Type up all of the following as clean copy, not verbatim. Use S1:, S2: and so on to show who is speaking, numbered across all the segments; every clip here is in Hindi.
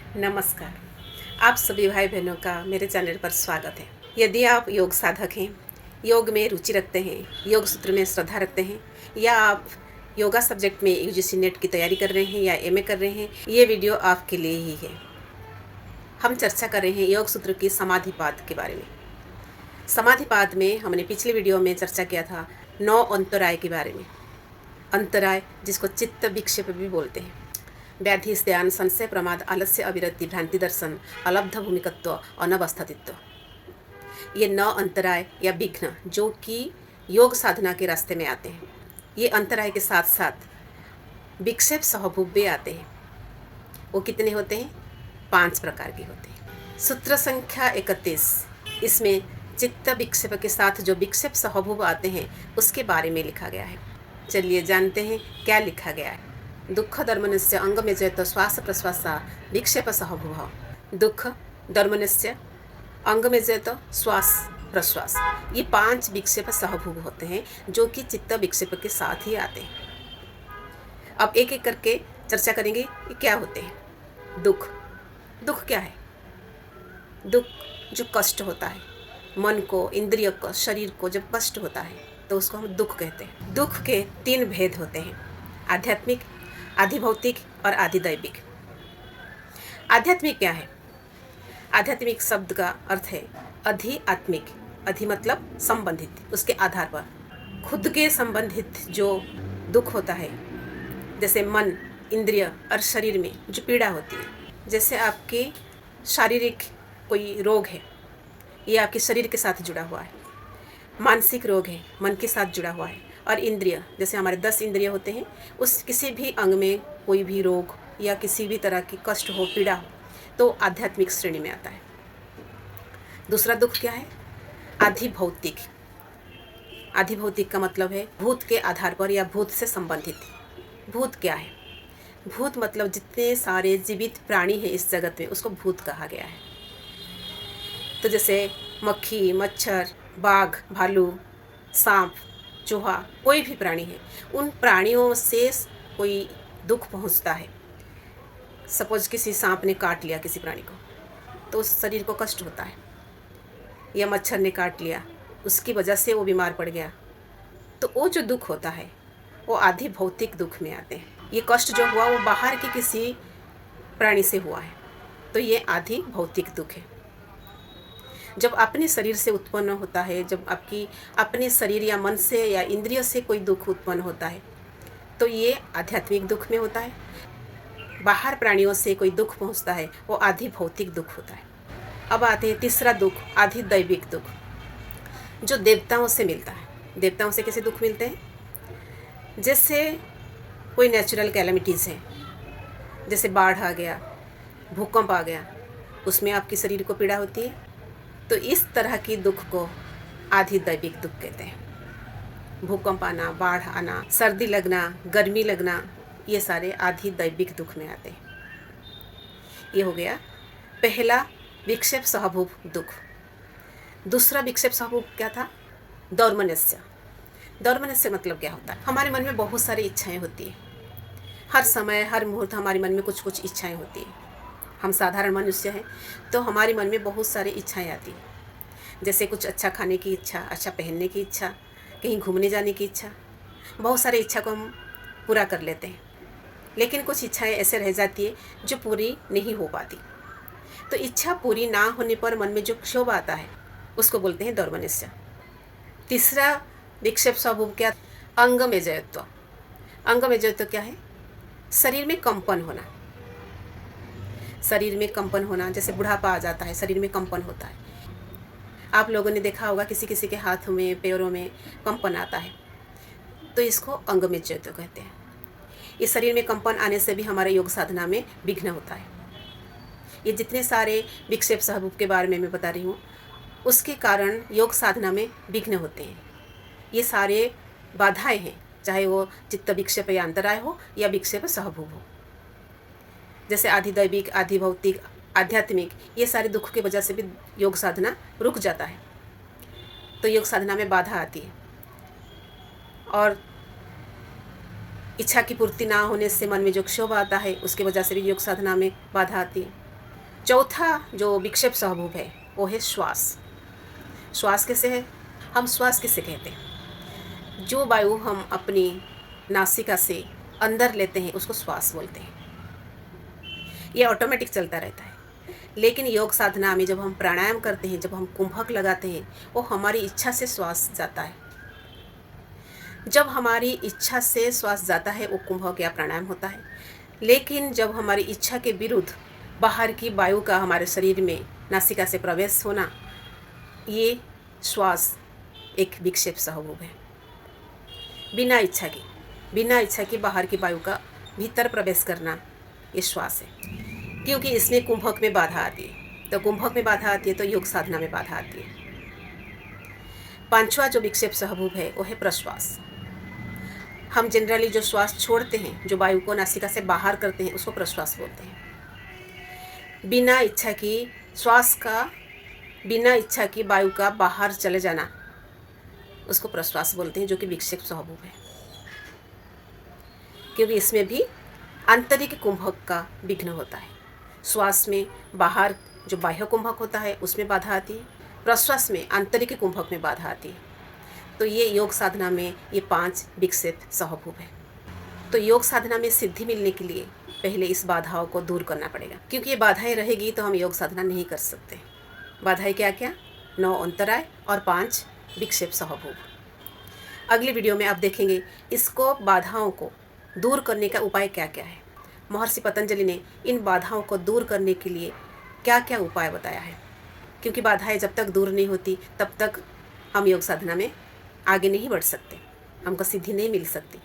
S1: नमस्कार। आप सभी भाई बहनों का मेरे चैनल पर स्वागत है। यदि आप योग साधक हैं, योग में रुचि रखते हैं, योग सूत्र में श्रद्धा रखते हैं, या आप योगा सब्जेक्ट में यूजीसी नेट की तैयारी कर रहे हैं या एमए कर रहे हैं, ये वीडियो आपके लिए ही है। हम चर्चा कर रहे हैं योग सूत्र की समाधिपाद के बारे में। समाधिपाद में हमने पिछले वीडियो में चर्चा किया था 9 अंतराय के बारे में। अंतराय जिसको चित्त विक्षेप भी बोलते हैं। व्याधि, ध्यान, संशय, प्रमाद, आलस्य, अविरति, भ्रांति दर्शन, अलब्ध भूमिकत्व, अनवस्थितित्व, ये 9 अंतराय या विघ्न जो कि योग साधना के रास्ते में आते हैं। ये अंतराय के साथ साथ विक्षेप सहभूप भी आते हैं। वो कितने होते हैं? 5 प्रकार के होते हैं। सूत्र संख्या 31, इसमें चित्त विक्षेप के साथ जो विक्षेप सहभूप आते हैं उसके बारे में लिखा गया है। चलिए जानते हैं क्या लिखा गया है। दुःख दर्मनस्य अंगमेजयत श्वास प्रश्वास विक्षेप सहभूव। दुःख दर्मनस्य अंगमेजयत श्वास प्रश्वास, ये 5 विक्षेप सहभूव होते हैं जो कि चित्त विक्षेप के साथ ही आते हैं। अब एक एक करके चर्चा करेंगे कि क्या होते हैं। दुःख, दुःख क्या है? दुःख जो कष्ट होता है, मन को, इंद्रिय को, शरीर को जब कष्ट होता है तो उसको हम दुःख कहते हैं। दुःख के 3 भेद होते हैं, आध्यात्मिक, आधिभौतिक और आधिदैविक। आध्यात्मिक क्या है? आध्यात्मिक शब्द का अर्थ है अधिआत्मिक। अधि मतलब संबंधित, उसके आधार पर खुद के संबंधित जो दुख होता है, जैसे मन, इंद्रिय और शरीर में जो पीड़ा होती है। जैसे आपके शारीरिक कोई रोग है, ये आपके शरीर के साथ जुड़ा हुआ है। मानसिक रोग है, मन के साथ जुड़ा हुआ है। और इंद्रिय, जैसे हमारे 10 इंद्रिय होते हैं, उस किसी भी अंग में कोई भी रोग या किसी भी तरह की कष्ट हो, पीड़ा हो, तो आध्यात्मिक श्रेणी में आता है। दूसरा दुख क्या है? आधिभौतिक। आधिभौतिक का मतलब है भूत के आधार पर या भूत से संबंधित। भूत क्या है? भूत मतलब जितने सारे जीवित प्राणी हैं इस जगत में, उसको भूत कहा गया है। तो जैसे मक्खी, मच्छर, बाघ, भालू, सांप, चूहा, कोई भी प्राणी है, उन प्राणियों से कोई दुख पहुंचता है। सपोज किसी सांप ने काट लिया किसी प्राणी को, तो उस शरीर को कष्ट होता है। या मच्छर ने काट लिया, उसकी वजह से वो बीमार पड़ गया, तो वो जो दुख होता है वो आधि भौतिक दुख में आते हैं। ये कष्ट जो हुआ वो बाहर के किसी प्राणी से हुआ है, तो ये आधि भौतिक दुख है। जब अपने शरीर से उत्पन्न होता है, जब आपकी अपने शरीर या मन से या इंद्रिय से कोई दुख उत्पन्न होता है, तो ये आध्यात्मिक दुख में होता है। बाहर प्राणियों से कोई दुख पहुंचता है, वो आधि भौतिक दुख होता है। अब आते हैं तीसरा दुख, आधि दैविक दुख, जो देवताओं से मिलता है। देवताओं से कैसे दुख मिलते हैं? जैसे कोई नेचुरल कैलेमिटीज़ हैं, जैसे बाढ़ आ गया, भूकंप आ गया, उसमें आपके शरीर को पीड़ा होती है, तो इस तरह की दुख को आधि दैविक दुख कहते हैं। भूकंप आना, बाढ़ आना, सर्दी लगना, गर्मी लगना, ये सारे आधि दैविक दुख में आते हैं। ये हो गया पहला विक्षेप सहभूप दुख। दूसरा विक्षेप सहभूप क्या था? दौर्मनस्य। दौर्मनस्य मतलब क्या होता है? हमारे मन में बहुत सारी इच्छाएं होती हैं। हर समय, हर मुहूर्त हमारे मन में कुछ कुछ इच्छाएं होती हैं। हम साधारण मनुष्य हैं, तो हमारे मन में बहुत सारी इच्छाएं आती हैं। जैसे कुछ अच्छा खाने की इच्छा, अच्छा पहनने की इच्छा, कहीं घूमने जाने की इच्छा। बहुत सारी इच्छा को हम पूरा कर लेते हैं, लेकिन कुछ इच्छाएं ऐसे रह जाती है जो पूरी नहीं हो पाती। तो इच्छा पूरी ना होने पर मन में जो क्षोभ आता है, उसको बोलते हैं दौर्मनस्य। तीसरा विक्षेप स्वभाव क्या? अंग में जयत्व। अंग में जयत्व क्या है? शरीर में कंपन होना। शरीर में कंपन होना, जैसे बुढ़ापा आ जाता है, शरीर में कंपन होता है। आप लोगों ने देखा होगा किसी किसी के हाथों में, पैरों में कंपन आता है, तो इसको अंग में जयत्व कहते हैं। इस शरीर में कंपन आने से भी हमारे योग साधना में विघ्न होता है। ये जितने सारे विक्षेप सहभूप के बारे में मैं बता रही हूँ, उसके कारण योग साधना में विघ्न होते हैं। ये सारे बाधाएं हैं, चाहे वो चित्त विक्षेप या अंतराय हो या विक्षेप सहभूप हो। जैसे आधिदैविक, आधिभौतिक, आध्यात्मिक, ये सारे दुख की वजह से भी योग साधना रुक जाता है, तो योग साधना में बाधा आती है। और इच्छा की पूर्ति ना होने से मन में जो क्षोभ आता है, उसकी वजह से भी योग साधना में बाधा आती है। चौथा जो विक्षेप सहभूभ है वो है श्वास। श्वास कैसे है? हम श्वास किसे कहते हैं? जो वायु हम अपनी नासिका से अंदर लेते हैं उसको श्वास बोलते हैं। ये ऑटोमेटिक चलता रहता है। लेकिन योग साधना में जब हम प्राणायाम करते हैं, जब हम कुंभक लगाते हैं, वो हमारी इच्छा से श्वास जाता है। जब हमारी इच्छा से श्वास जाता है वो कुंभक या प्राणायाम होता है। लेकिन जब हमारी इच्छा के विरुद्ध बाहर की वायु का हमारे शरीर में नासिका से प्रवेश होना, ये श्वास एक विक्षेप सहभूभ है। बिना इच्छा की बाहर की वायु का भीतर प्रवेश करना ये श्वास है। क्योंकि इसमें कुंभक में बाधा आती है, तो कुंभक में बाधा आती है तो योग साधना में बाधा आती है। पांचवा जो विक्षेप सहभूभ है वो है प्रश्वास। हम जनरली जो श्वास छोड़ते हैं, जो वायु को नासिका से बाहर करते हैं, उसको प्रश्वास बोलते हैं। बिना इच्छा की वायु का बाहर चले जाना, उसको प्रश्वास बोलते हैं, जो कि विक्षेप सहभूभ है। क्योंकि इसमें भी आंतरिक कुंभक का विघ्न होता है। श्वास में बाहर जो बाह्य कुंभक होता है उसमें बाधा आती है, प्रश्वास में आंतरिक कुंभक में बाधा आती है। तो ये योग साधना में ये 5 विक्षेप सहभूभ है। तो योग साधना में सिद्धि मिलने के लिए पहले इस बाधाओं को दूर करना पड़ेगा, क्योंकि ये बाधाएं रहेगी तो हम योग साधना नहीं कर सकते। बाधाएं क्या क्या? 9 अंतराय और 5 विक्षेप सहभूभ। अगली वीडियो में आप देखेंगे इसको बाधाओं को दूर करने का उपाय क्या क्या है। महर्षि पतंजलि ने इन बाधाओं को दूर करने के लिए क्या क्या उपाय बताया है। क्योंकि बाधाएं जब तक दूर नहीं होती तब तक हम योग साधना में आगे नहीं बढ़ सकते, हमको सिद्धि नहीं मिल सकती।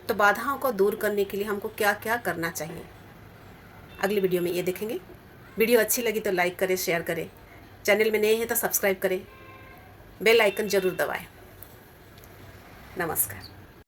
S1: तो बाधाओं को दूर करने के लिए हमको क्या क्या करना चाहिए, अगली वीडियो में ये देखेंगे। वीडियो अच्छी लगी तो लाइक करें, शेयर करें। चैनल में नए हैं तो सब्सक्राइब करें, बेल आइकन जरूर दबाएं। नमस्कार।